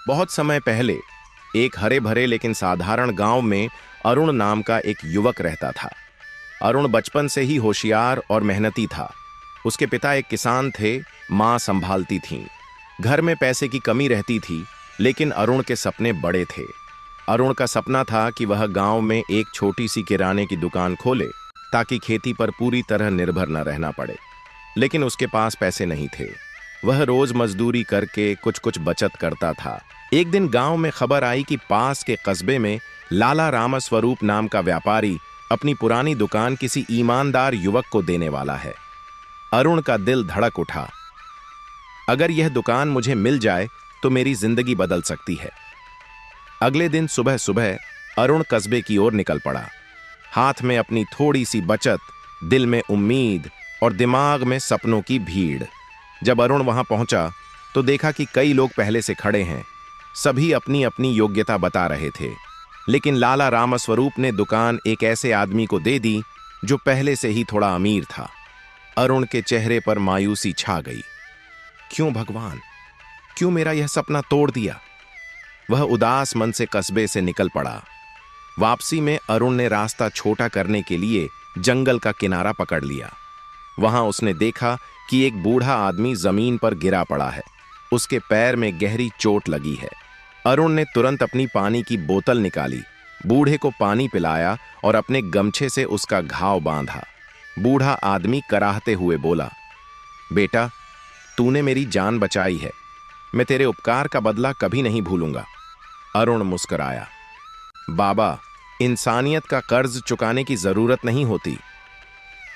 बहुत समय पहले एक हरे भरे लेकिन साधारण गांव में अरुण नाम का एक युवक रहता था। अरुण बचपन से ही होशियार और मेहनती था। उसके पिता एक किसान थे, मां संभालती थीं। घर में पैसे की कमी रहती थी, लेकिन अरुण के सपने बड़े थे। अरुण का सपना था कि वह गांव में एक छोटी सी किराने की दुकान खोले, ताकि खेती पर पूरी तरह निर्भर न रहना पड़े। लेकिन उसके पास पैसे नहीं थे। वह रोज मजदूरी करके कुछ कुछ बचत करता था। एक दिन गांव में खबर आई कि पास के कस्बे में लाला रामस्वरूप नाम का व्यापारी अपनी पुरानी दुकान किसी ईमानदार युवक को देने वाला है। अरुण का दिल धड़क उठा। अगर यह दुकान मुझे मिल जाए तो मेरी जिंदगी बदल सकती है। अगले दिन सुबह सुबह अरुण कस्बे की ओर निकल पड़ा, हाथ में अपनी थोड़ी सी बचत, दिल में उम्मीद और दिमाग में सपनों की भीड़। जब अरुण वहां पहुंचा तो देखा कि कई लोग पहले से खड़े हैं। सभी अपनी अपनी योग्यता बता रहे थे, लेकिन लाला रामस्वरूप ने दुकान एक ऐसे आदमी को दे दी जो पहले से ही थोड़ा अमीर था। अरुण के चेहरे पर मायूसी छा गई। क्यों भगवान, क्यों मेरा यह सपना तोड़ दिया? वह उदास मन से कस्बे से निकल पड़ा। वापसी में अरुण ने रास्ता छोटा करने के लिए जंगल का किनारा पकड़ लिया। वहां उसने देखा कि एक बूढ़ा आदमी जमीन पर गिरा पड़ा है। उसके पैर में गहरी चोट लगी है। अरुण ने तुरंत अपनी पानी की बोतल निकाली, बूढ़े को पानी पिलाया और अपने गमछे से उसका घाव बांधा। बूढ़ा आदमी कराहते हुए बोला, बेटा, तूने मेरी जान बचाई है। मैं तेरे उपकार का बदला कभी नहीं भूलूंगा। अरुण मुस्कुराया। बाबा, इंसानियत का कर्ज चुकाने की जरूरत नहीं होती।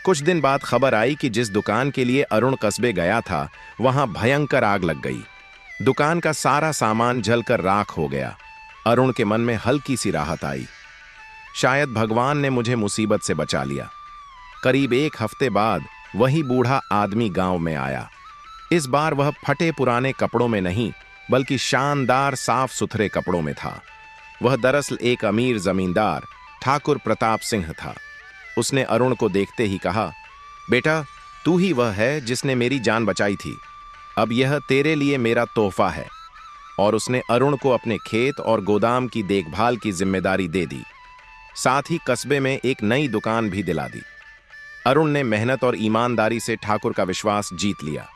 कुछ दिन बाद खबर आई कि जिस दुकान के लिए अरुण कस्बे गया था, वहां भयंकर आग लग गई। दुकान का सारा सामान जलकर राख हो गया। अरुण के मन में हल्की सी राहत आई। शायद भगवान ने मुझे मुसीबत से बचा लिया। करीब एक हफ्ते बाद वही बूढ़ा आदमी गांव में आया। इस बार वह फटे पुराने कपड़ों में नहीं, बल्कि शानदार साफ सुथरे कपड़ों में था। वह दरअसल एक अमीर जमींदार ठाकुर प्रताप सिंह था। उसने अरुण को देखते ही कहा, बेटा, तू ही वह है जिसने मेरी जान बचाई थी। अब यह तेरे लिए मेरा तोहफा है। और उसने अरुण को अपने खेत और गोदाम की देखभाल की जिम्मेदारी दे दी। साथ ही कस्बे में एक नई दुकान भी दिला दी। अरुण ने मेहनत और ईमानदारी से ठाकुर का विश्वास जीत लिया।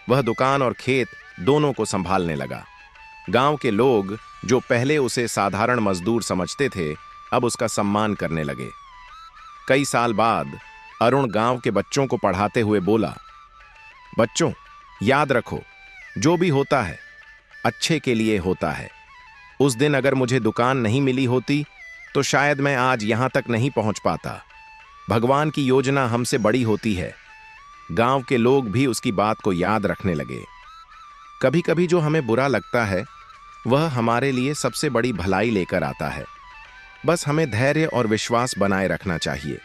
वह दुकान और खेत दोनों को संभालने लगा। गांव के लोग, जो पहले उसे साधारण मजदूर समझते थे, अब उसका सम्मान करने लगे। कई साल बाद अरुण गांव के बच्चों को पढ़ाते हुए बोला, बच्चों, याद रखो, जो भी होता है अच्छे के लिए होता है। उस दिन अगर मुझे दुकान नहीं मिली होती तो शायद मैं आज यहां तक नहीं पहुंच पाता। भगवान की योजना हमसे बड़ी होती है। गांव के लोग भी उसकी बात को याद रखने लगे। कभी कभी जो हमें बुरा लगता है, वह हमारे लिए सबसे बड़ी भलाई लेकर आता है। बस हमें धैर्य और विश्वास बनाए रखना चाहिए।